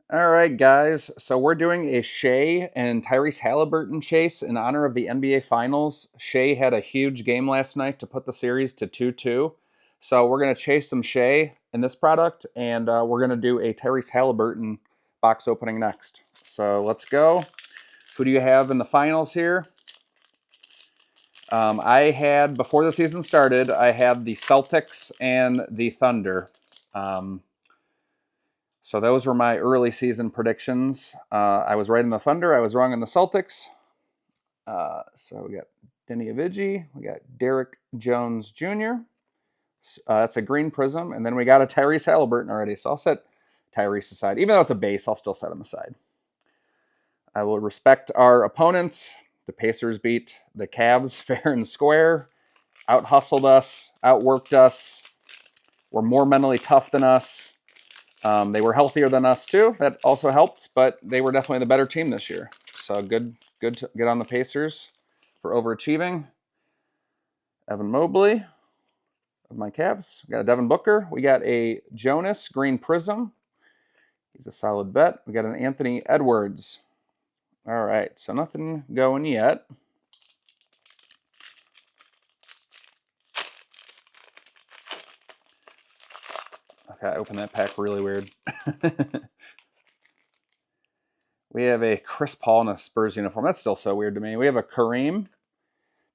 All right, guys. So we're doing a Shea and Tyrese Haliburton chase in honor of the NBA Finals. Shea had a huge game last night to put the series to 2-2. So we're going to chase some Shea in this product, and we're going to do a Tyrese Haliburton box opening next. So let's go. Who do you have in the finals here? I had, before the season started, I had the Celtics and the Thunder. So those were my early season predictions. I was right in the Thunder. I was wrong in the Celtics. So we got Denny Avicii. We got Derek Jones Jr. That's a green Prizm. And then we got a Tyrese Haliburton already. So I'll set Tyrese aside. Even though it's a base, I'll still set him aside. I will respect our opponents. The Pacers beat the Cavs fair and square. Out-hustled us. Outworked us. Were more mentally tough than us. They were healthier than us too. That also helped, but they were definitely the better team this year. So good to get on the Pacers for overachieving. Evan Mobley of my Cavs. We got a Devin Booker. We got a Jonas green Prizm. He's a solid bet. We got an Anthony Edwards. All right, so nothing going yet. Okay, I opened that pack really weird. We have a Chris Paul in a Spurs uniform. That's still so weird to me. We have a Kareem.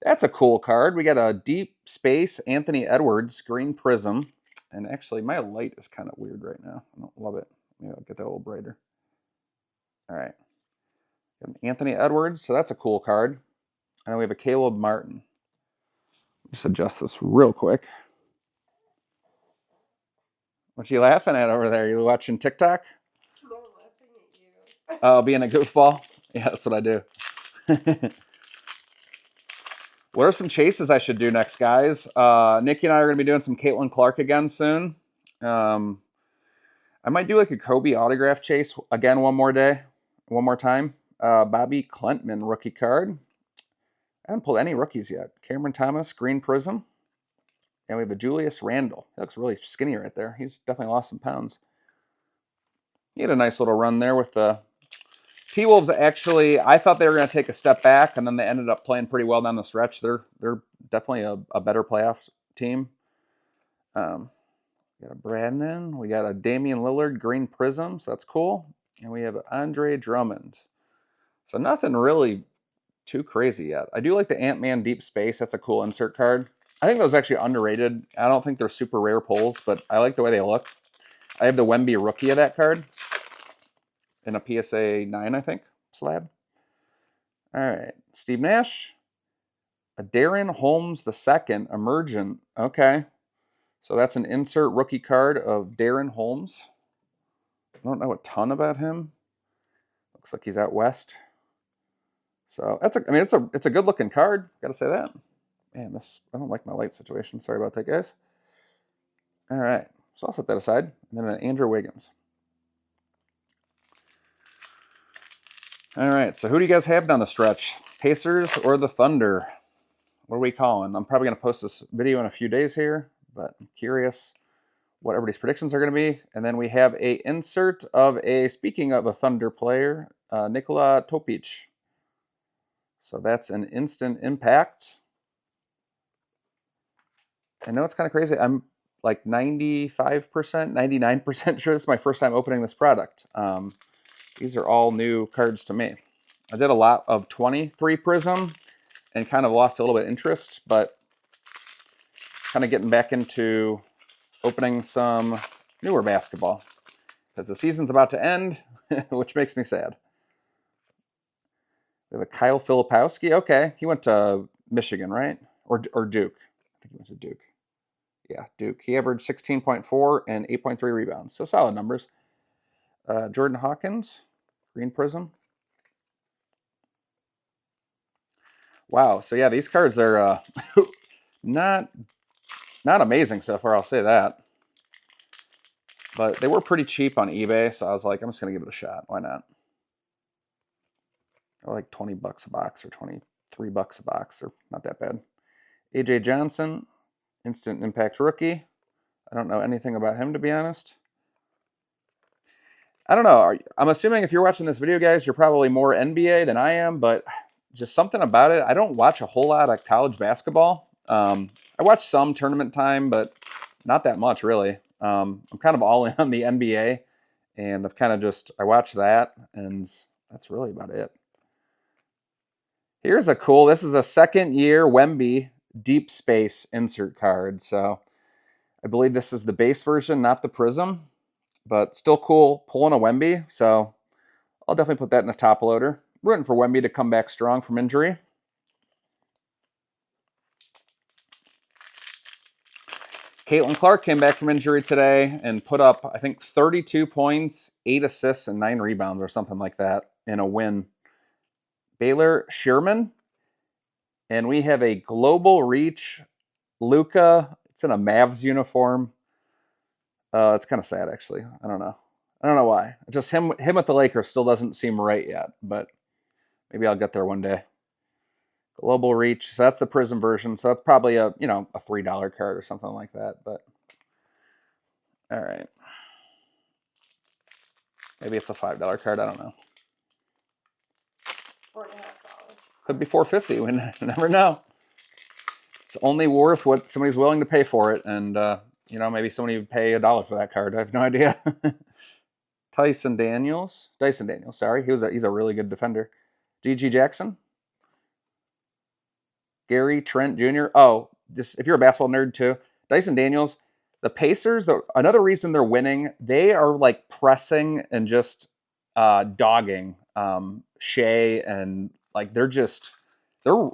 That's a cool card. We got a Deep Space Anthony Edwards green Prizm. And actually, my light is kind of weird right now. I don't love it. Maybe I'll get that a little brighter. All right. Got an Anthony Edwards, so that's a cool card. And then we have a Caleb Martin. Just adjust this real quick. What you laughing at over there? You watching TikTok? No, I'm laughing at you. Oh, being a goofball? Yeah, that's what I do. What are some chases I should do next, guys? Nikki and I are going to be doing some Caitlin Clark again soon. I might do like a Kobe autograph chase again one more time. Bobby Klentman rookie card. I haven't pulled any rookies yet. Cameron Thomas, green Prizm. And we have a Julius Randle. He looks really skinny right there. He's definitely lost some pounds. He had a nice little run there with the T-Wolves. Actually, I thought they were going to take a step back, and then they ended up playing pretty well down the stretch. They're definitely a better playoff team. We got a Brandon. We got a Damian Lillard green Prizm, so that's cool. And we have Andre Drummond. So nothing really too crazy yet. I do like the Ant-Man Deep Space. That's a cool insert card. I think those are actually underrated. I don't think they're super rare pulls, but I like the way they look. I have the Wemby rookie of that card in a PSA 9, I think, slab. All right, Steve Nash. A Darren Holmes II, Emergent. Okay. So that's an insert rookie card of Darren Holmes. I don't know a ton about him. Looks like he's out west. So it's a good looking card. Gotta say that. Man, I don't like my light situation. Sorry about that, guys. All right, so I'll set that aside. And then an Andrew Wiggins. All right, so who do you guys have down the stretch? Pacers or the Thunder? What are we calling? I'm probably gonna post this video in a few days here, but I'm curious what everybody's predictions are going to be. And then we have a insert of speaking of a Thunder player, Nikola Topic. So that's an instant impact. I know it's kind of crazy. I'm like 95%, 99% sure this is my first time opening this product. These are all new cards to me. I did a lot of 23 Prizm and kind of lost a little bit of interest, but kind of getting back into opening some newer basketball because the season's about to end, which makes me sad. We have a Kyle Filipowski. Okay, he went to Michigan, right? Or Duke. I think he went to Duke. Yeah, Duke. He averaged 16.4 and 8.3 rebounds, so solid numbers. Jordan Hawkins, green Prizm. Wow. So yeah, these cards are not amazing so far. I'll say that. But they were pretty cheap on eBay, so I was like, I'm just gonna give it a shot. Why not? They're like $20 a box or $23 a box. They're not that bad. AJ Johnson, instant impact rookie. I don't know anything about him, to be honest. I don't know. I'm assuming if you're watching this video, guys, you're probably more NBA than I am, but just something about it. I don't watch a whole lot of college basketball. I watch some tournament time, but not that much, really. I'm kind of all in on the NBA, and I've kind of I watch that, and that's really about it. Here's a cool, this is a second year Wemby Deep Space insert card. So I believe this is the base version, not the Prizm, but still cool pulling a Wemby. So I'll definitely put that in a top loader. Rooting for Wemby to come back strong from injury. Caitlin Clark came back from injury today and put up, I think, 32 points, 8 assists, and 9 rebounds or something like that in a win. Baylor Sherman. And we have a global reach Luka. It's in a Mavs uniform. It's kind of sad, actually. I don't know. I don't know why. Just him at the Lakers still doesn't seem right yet, but maybe I'll get there one day. Global reach. So that's the Prizm version. So that's probably a $3 card or something like that. But all right. Maybe it's a $5 card. I don't know. $4.50. Could be $4.50. We never know. It's only worth what somebody's willing to pay for it, and maybe somebody would pay $1 for that card. I have no idea. Dyson Daniels. Sorry, he's a really good defender. G.G. Jackson. Gary Trent Jr. Oh, just if you're a basketball nerd too, Dyson Daniels. The Pacers. Another reason they're winning. They are like pressing and just dogging Shea, and like they're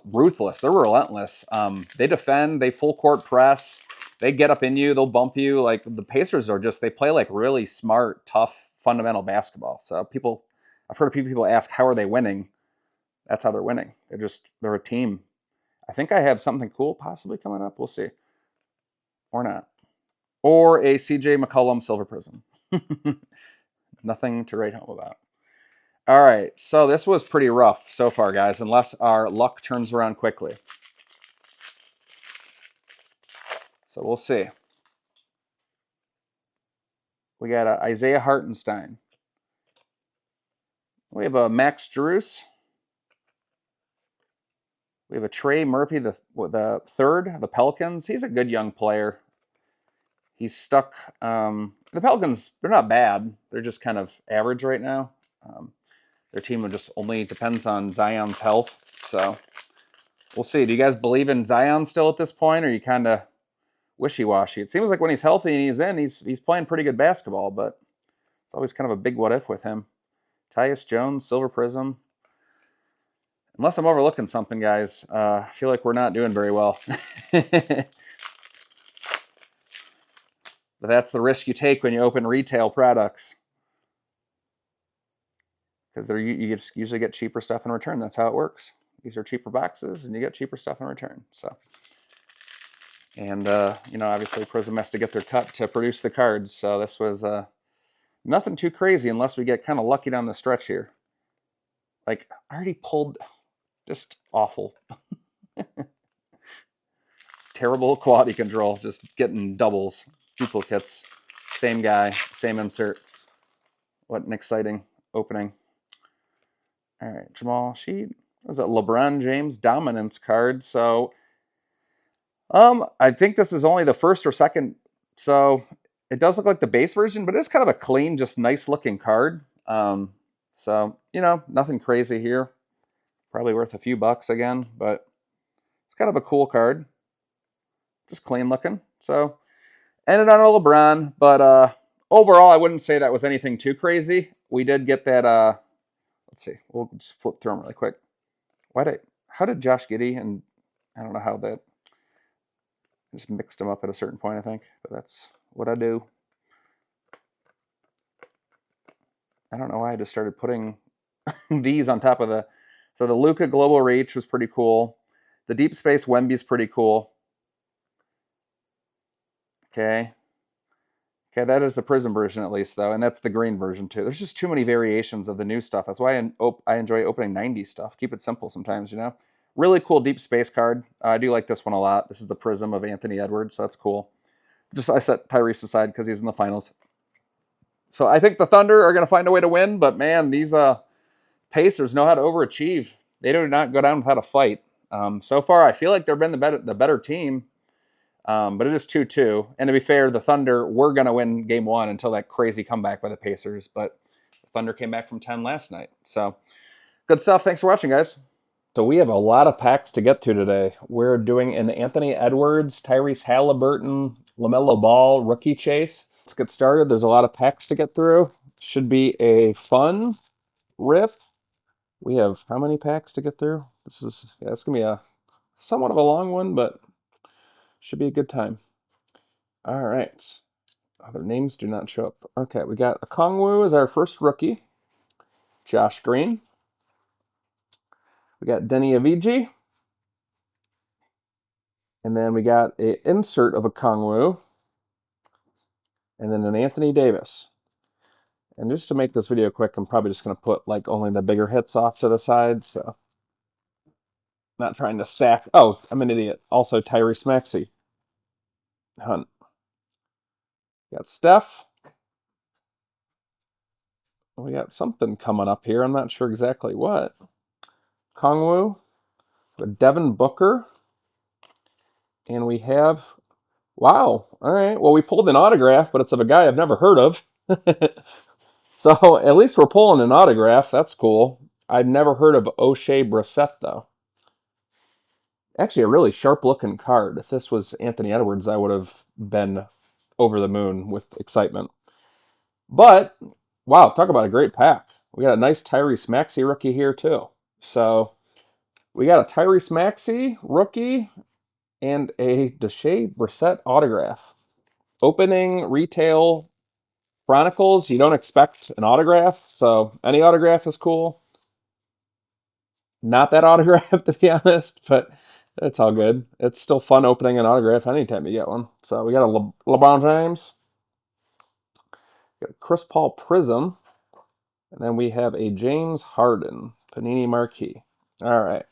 ruthless. They're relentless. They defend. They full court press. They get up in you. They'll bump you. Like the Pacers they play like really smart, tough, fundamental basketball. So I've heard people ask, how are they winning? That's how they're winning. They're a team. I think I have something cool possibly coming up. We'll see. Or not. Or a CJ McCollum Silver Prizm. Nothing to write home about. All right, so this was pretty rough so far, guys, unless our luck turns around quickly. So we'll see. We got Isaiah Hartenstein. We have a Max Strus. We have a Trey Murphy, the third, the Pelicans. He's a good young player. He's stuck. The Pelicans, they're not bad. They're just kind of average right now. Their team just only depends on Zion's health. So we'll see. Do you guys believe in Zion still at this point, or are you kind of wishy-washy? It seems like when he's healthy and he's playing pretty good basketball, but it's always kind of a big what-if with him. Tyus Jones, Silver Prizm. Unless I'm overlooking something, guys, I feel like we're not doing very well. But that's the risk you take when you open retail products. Because you usually get cheaper stuff in return. That's how it works. These are cheaper boxes, and you get cheaper stuff in return. So, and obviously Prizm has to get their cut to produce the cards. So this was nothing too crazy, unless we get kind of lucky down the stretch here. Like I already pulled, just awful. Terrible quality control. Just getting doubles, duplicates. Same guy, same insert. What an exciting opening. All right, Jamal Sheed. Was it LeBron James dominance card? So, I think this is only the first or second. So it does look like the base version, but it's kind of a clean, just nice looking card. So nothing crazy here. Probably worth a few bucks again, but it's kind of a cool card. Just clean looking. So ended on a LeBron, but overall, I wouldn't say that was anything too crazy. We did get that. Let's see. We'll just flip through them really quick. How did Josh Giddey, and I don't know how that, just mixed them up at a certain point, I think, but that's what I do. I don't know why I just started putting these on top of so the Luka Global Reach was pretty cool. The Deep Space Wemby's pretty cool. Okay, that is the Prizm version at least, though, and that's the green version, too. There's just too many variations of the new stuff. That's why I enjoy opening 90s stuff. Keep it simple sometimes, Really cool Deep Space card. I do like this one a lot. This is the Prizm of Anthony Edwards, so that's cool. Just I set Tyrese aside because he's in the finals. So I think the Thunder are going to find a way to win, but man, these Pacers know how to overachieve. They do not go down without a fight. So far, I feel like they've been the better team, but it is 2-2. And to be fair, the Thunder were going to win game one until that crazy comeback by the Pacers, but the Thunder came back from 10 last night. So good stuff. Thanks for watching, guys. So we have a lot of packs to get to today. We're doing an Anthony Edwards, Tyrese Haliburton, LaMelo Ball rookie chase. Let's get started. There's a lot of packs to get through. Should be a fun rip. We have how many packs to get through? It's going to be a somewhat of a long one, but should be a good time. All right. Other names do not show up. Okay, we got Okongwu as our first rookie. Josh Green. We got Denny Avicii. And then we got an insert of Okongwu. And then an Anthony Davis. And just to make this video quick, I'm probably just going to put like only the bigger hits off to the side. So not trying to stack. Oh, I'm an idiot. Also Tyrese Maxey. Hunt. Got Steph. We got something coming up here. I'm not sure exactly what. Kongwu. Devin Booker. And we have, wow. All right. Well, we pulled an autograph, but it's of a guy I've never heard of. So at least we're pulling an autograph. That's cool. I've never heard of O'Shea Brissett, though. Actually, a really sharp-looking card. If this was Anthony Edwards, I would have been over the moon with excitement. But, wow, talk about a great pack. We got a nice Tyrese Maxey rookie here, too. So, we got a Tyrese Maxey rookie and a O'Shea Brissett autograph. Opening retail Chronicles, you don't expect an autograph, so any autograph is cool. Not that autograph, to be honest, but it's all good. It's still fun opening an autograph anytime you get one. So we got a LeBron James, got a Chris Paul Prizm, and then we have a James Harden Panini Marquee. All right.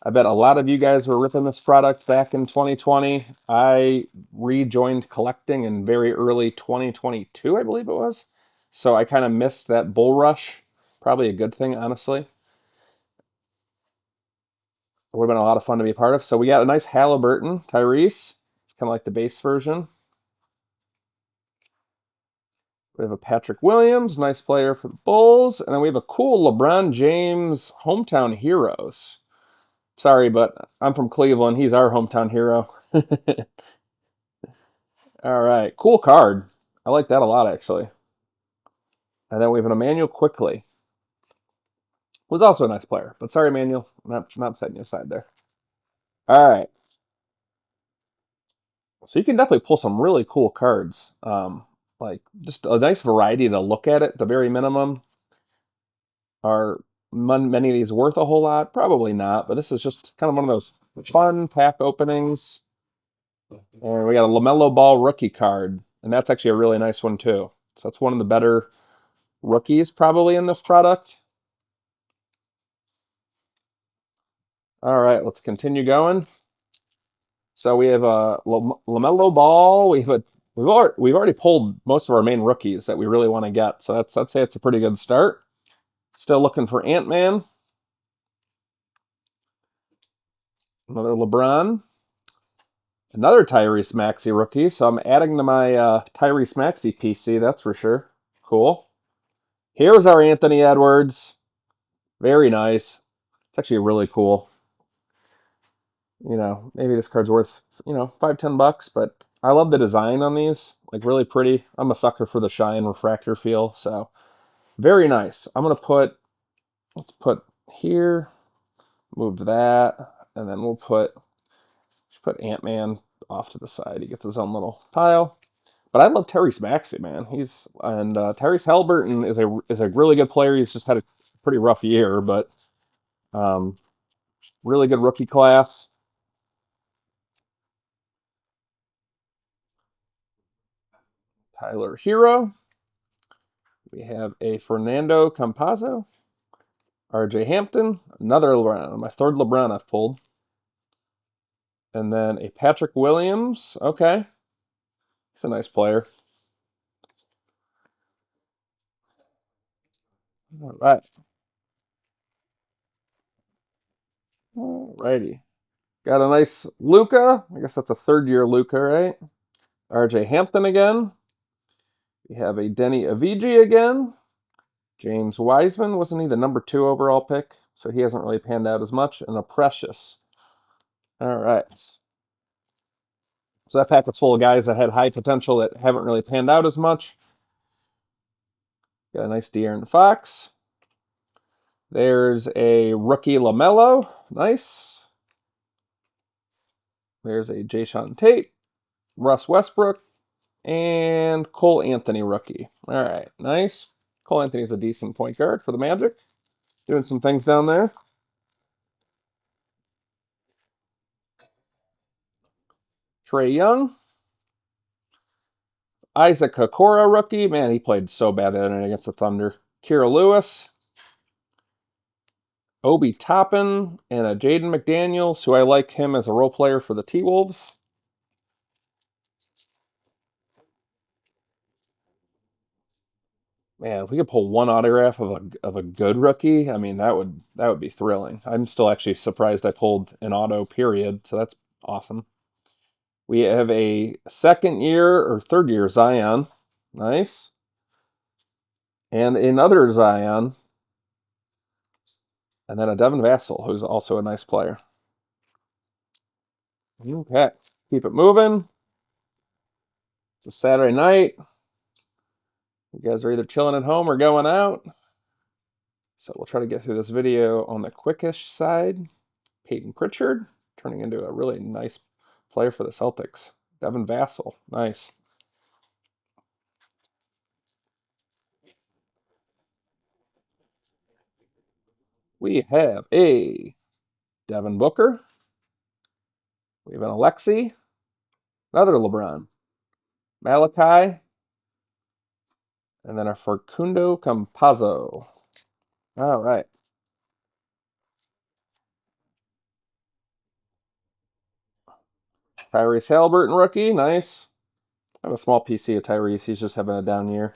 I bet a lot of you guys were ripping this product back in 2020. I rejoined collecting in very early 2022, I believe it was. So I kind of missed that bull rush. Probably a good thing, honestly. It would have been a lot of fun to be a part of. So we got a nice Haliburton, Tyrese. It's kind of like the base version. We have a Patrick Williams, nice player for the Bulls. And then we have a cool LeBron James Hometown Heroes. Sorry, but I'm from Cleveland. He's our hometown hero. All right, cool card. I like that a lot, actually. And then we have an Emmanuel Quickly, who's also a nice player. But sorry, Emmanuel, not setting you aside there. All right. So you can definitely pull some really cool cards. Like just a nice variety to look at it, the very minimum. Are many of these worth a whole lot? Probably not, but this is just kind of one of those fun pack openings. And we got a LaMelo Ball rookie card, and that's actually a really nice one too. So that's one of the better rookies probably in this product. All right, let's continue going. So we have a LaMelo Ball. We've already pulled most of our main rookies that we really want to get. So I'd say it's a pretty good start. Still looking for Ant-Man. Another LeBron. Another Tyrese Maxey rookie. So I'm adding to my Tyrese Maxey PC, that's for sure. Cool. Here's our Anthony Edwards. Very nice. It's actually really cool. You know, maybe this card's worth, $5-10, but I love the design on these. Like, really pretty. I'm a sucker for the shine refractor feel, so very nice. Let's put here, move that, and then we'll put Ant-Man off to the side. He gets his own little pile. But I love Tyrese Maxey, man. Tyrese Haliburton is a really good player. He's just had a pretty rough year, but really good rookie class. Tyler Hero. We have a Fernando Campazzo. RJ Hampton. Another LeBron. My third LeBron I've pulled. And then a Patrick Williams. Okay. He's a nice player. All right. All righty. Got a nice Luca. I guess that's a third-year Luca, right? RJ Hampton again. We have a Denny Avicii again. James Wiseman, wasn't he the #2 overall pick? So he hasn't really panned out as much. And a Precious. All right. So that pack was full of guys that had high potential that haven't really panned out as much. Got a nice De'Aaron Fox. There's a rookie LaMelo. Nice. There's a Jayshawn Tate, Russ Westbrook, and Cole Anthony rookie. All right, nice. Cole Anthony's a decent point guard for the Magic. Doing some things down there. Trae Young. Isaac Okoro rookie. Man, he played so bad the other night against the Thunder. Kira Lewis. Obi Toppin and a Jaden McDaniels, who I like him as a role player for the T-Wolves. Man, if we could pull one autograph of a good rookie, I mean that would be thrilling. I'm still actually surprised I pulled an auto period, so that's awesome. We have a second year or third year Zion. Nice. And another Zion. And then a Devin Vassell, who's also a nice player. Okay. Keep it moving. It's a Saturday night. You guys are either chilling at home or going out. So we'll try to get through this video on the quickish side. Peyton Pritchard, turning into a really nice player for the Celtics. Devin Vassell, nice. We have a Devin Booker. We have an Alexi. Another LeBron. Malachi. And then a Facundo Campazzo. All right. Tyrese Haliburton rookie, nice. I have a small PC of Tyrese. He's just having a down year.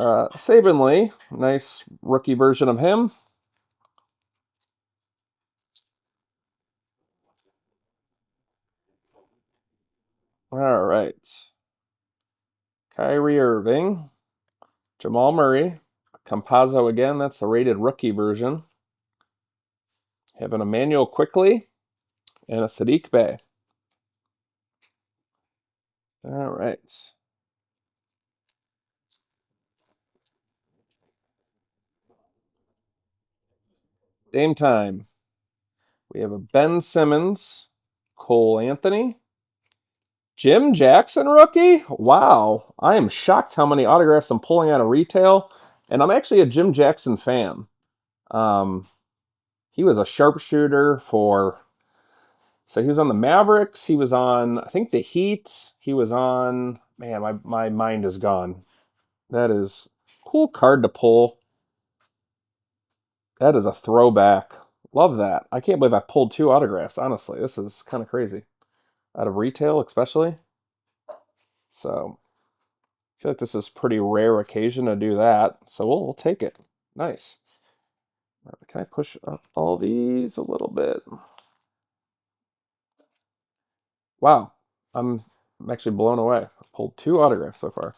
Saban Lee, nice rookie version of him. All right. Kyrie Irving. Jamal Murray. Campazzo again. That's the rated rookie version. Have an Emmanuel Quickly and a Sadiq Bey. All right. Dame time. We have a Ben Simmons, Cole Anthony, Jim Jackson rookie. Wow. I am shocked how many autographs I'm pulling out of retail. And I'm actually a Jim Jackson fan. He was a sharpshooter for... So he was on the Mavericks. He was on, I think, the Heat. He was on... Man, my mind is gone. That is a cool card to pull. That is a throwback. Love that. I can't believe I pulled 2 autographs, honestly. This is kind of crazy. Out of retail, especially. So, I feel like this is a pretty rare occasion to do that. So, we'll take it. Nice. Can I push up all these a little bit? Wow. I'm actually blown away. I pulled 2 autographs so far.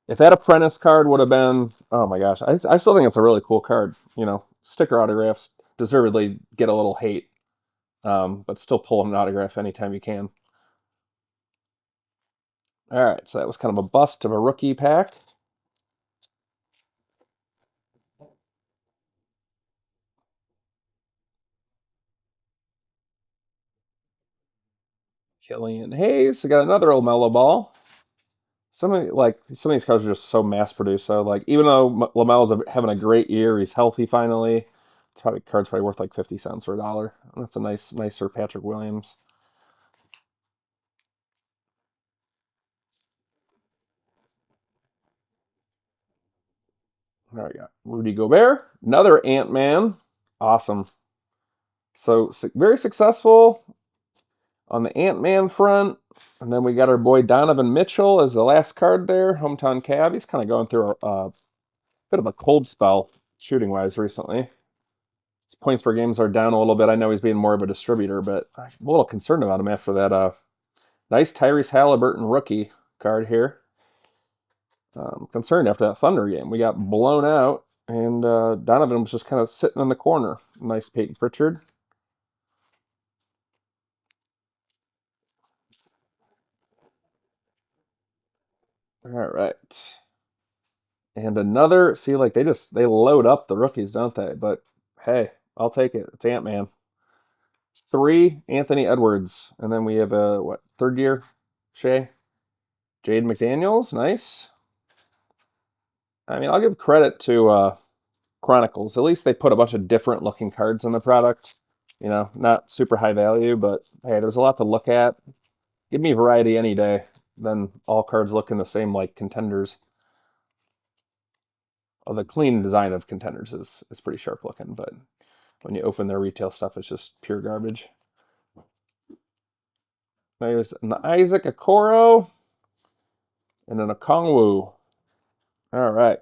If that apprentice card would have been, oh my gosh, I still think it's a really cool card. You know, sticker autographs deservedly get a little hate, but still pull an autograph anytime you can. All right, so that was kind of a bust of a rookie pack. Killian Hayes. I got another LaMelo ball. Some of these cards are just so mass produced. So like even though LaMelo's having a great year, he's healthy finally. It's probably card's probably worth like 50 cents or $1. That's a nicer Patrick Williams. There we go. Rudy Gobert, another Ant-Man. Awesome. So very successful on the Ant-Man front. And then we got our boy Donovan Mitchell as the last card there. Hometown Cav. He's kind of going through a Bit of a cold spell shooting wise recently. His points per games are down a little bit. I know he's being more of a distributor, but I'm a little concerned about him after that nice Tyrese Haliburton rookie card here. Concerned after that Thunder game. We got blown out, and Donovan was just kind of sitting in the corner. Nice Peyton Pritchard. All right. And another, see, like they load up the rookies, don't they? But hey, I'll take it. It's Ant-Man. 3, Anthony Edwards. And then we have a, what, third year? Shea? Jade McDaniels. Nice. I mean, I'll give credit to Chronicles. At least they put a bunch of different looking cards in the product. You know, not super high value, but hey, there's a lot to look at. Give me variety any day. Then all cards looking the same like contenders. Oh, the clean design of contenders is pretty sharp looking, but when you open their retail stuff, it's just pure garbage. There's an Isaac Okoro and an Okongwu. All right.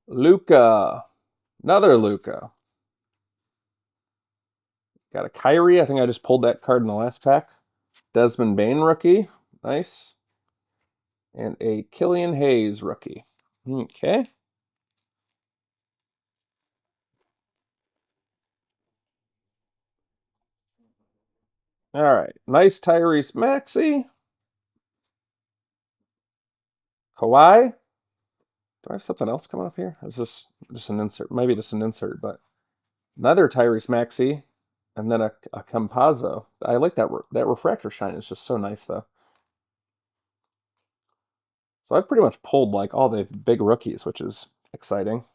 Luca. Another Luca. Got a Kyrie. I think I just pulled that card in the last pack. Desmond Bane rookie. Nice. And a Killian Hayes rookie. Okay. All right. Nice Tyrese Maxey. Kawhi. Do I have something else coming up here? Is this just an insert? Maybe just an insert, but another Tyrese Maxey, and then a Campazzo. I like that refractor shine. It's just so nice, though. So I've pretty much pulled like all the big rookies, which is exciting.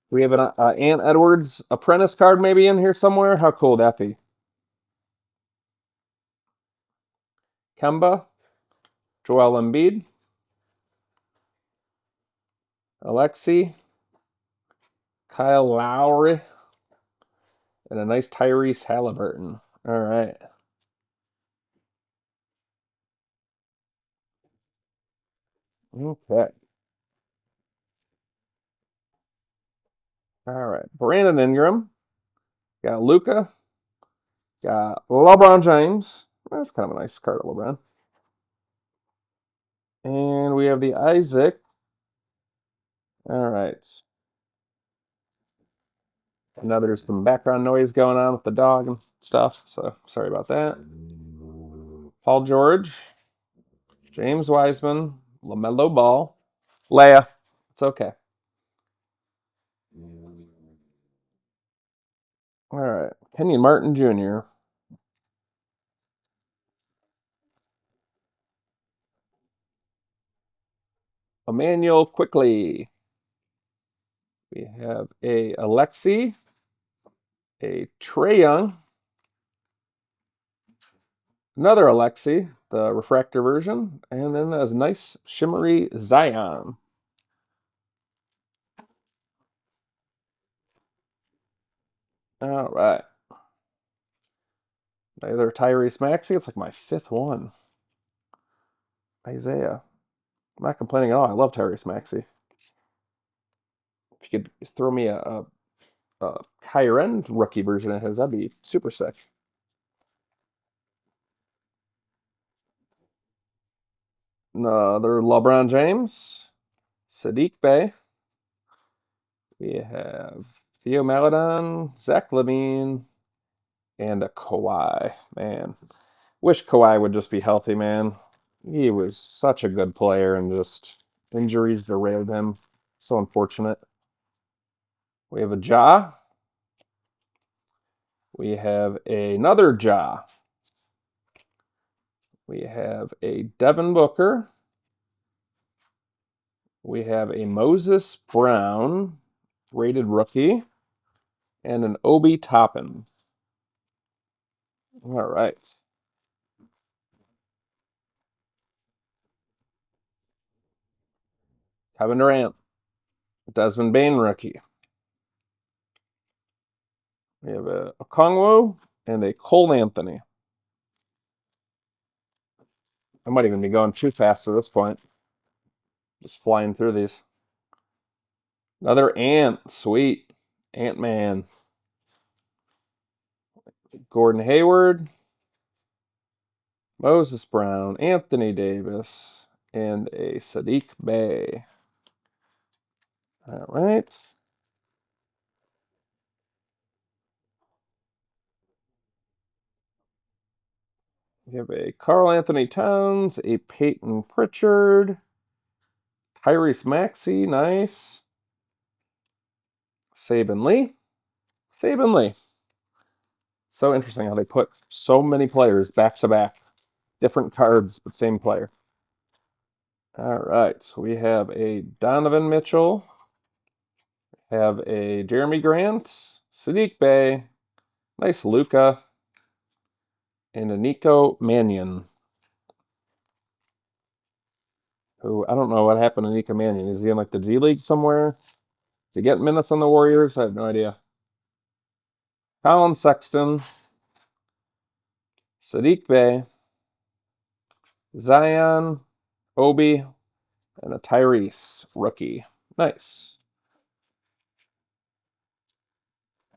We have an Ant Edwards apprentice card maybe in here somewhere. How cool would that be? Kemba, Joel Embiid, Alexi, Kyle Lowry, and a nice Tyrese Haliburton. All right. Okay. All right. Brandon Ingram. Got Luca. Got LeBron James. That's kind of a nice card of LeBron. And we have the Isaac. All right. Now there's some background noise going on with the dog and stuff, so sorry about that. Paul George, James Wiseman, LaMelo Ball, Leia. It's okay. All right. Kenyon Martin Jr. Emmanuel Quickly. We have a Alexi, a Trae Young, another Alexi, the refractor version, and then there's a nice shimmery Zion. All right. Another Tyrese Maxey. It's like my 5th one. Isaiah. I'm not complaining at all. I love Tyrese Maxey. If you could throw me a Kyren rookie version of his, that'd be super sick. Another LeBron James, Sadiq Bey. We have Theo Maledon, Zach LaVine, and a Kawhi. Man, wish Kawhi would just be healthy, man. He was such a good player, and just injuries derailed him. So unfortunate. We have a Ja. We have another Ja. We have a Devin Booker. We have a Moses Brown, rated rookie, and an Obi Toppin. All right. Kevin Durant, Desmond Bane rookie. We have a Okongwu and a Cole Anthony. I might even be going too fast at this point. Just flying through these. Another Ant. Sweet. Ant-Man. Gordon Hayward. Moses Brown. Anthony Davis. And a Sadiq Bey. All right. We have a Karl Anthony Towns, a Peyton Pritchard, Tyrese Maxey, nice. Saban Lee. So interesting how they put so many players back to back. Different cards, but same player. All right, so we have a Donovan Mitchell, have a Jeremy Grant, Sadiq Bey, nice Luka, and a Nico Mannion. Who, I don't know what happened to Nico Mannion. Is he in like the G League somewhere? Did he get minutes on the Warriors? I have no idea. Colin Sexton, Sadiq Bey, Zion, Obi, and a Tyrese rookie. Nice.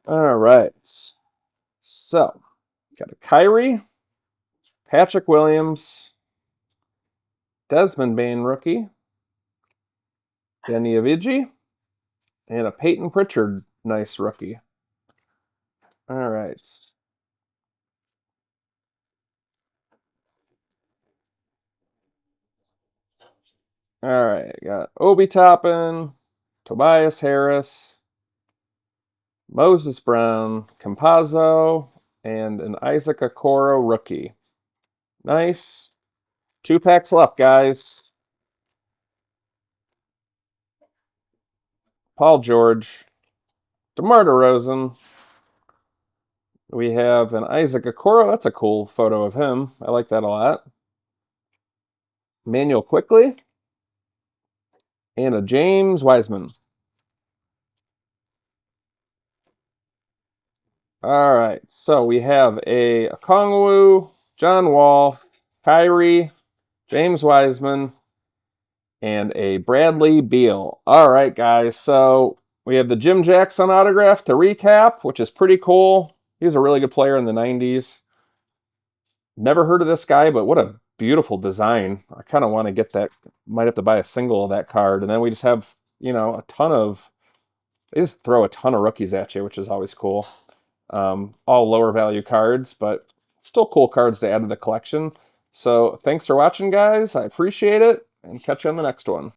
All right. So, got a Kyrie, Patrick Williams, Desmond Bain rookie, Denny Avicii, and a Peyton Pritchard nice rookie. All right. All right. Got Obi Toppin, Tobias Harris, Moses Brown, Campazzo, and an Isaac Okoro rookie. Nice. 2 packs left, guys. Paul George, DeMar DeRozan. We have an Isaac Okoro. That's a cool photo of him. I like that a lot. Manuel Quickley. And a James Wiseman. All right, so we have a Okongwu, John Wall, Kyrie, James Wiseman, and a Bradley Beal. All right, guys, so we have the Jim Jackson autograph to recap, which is pretty cool. He was a really good player in the 90s. Never heard of this guy, but what a beautiful design. I kind of want to get that. Might have to buy a single of that card. And then we just have, a ton of, they just throw a ton of rookies at you, which is always cool. All lower value cards, but still cool cards to add to the collection. So thanks for watching, guys. I appreciate it, and catch you on the next one.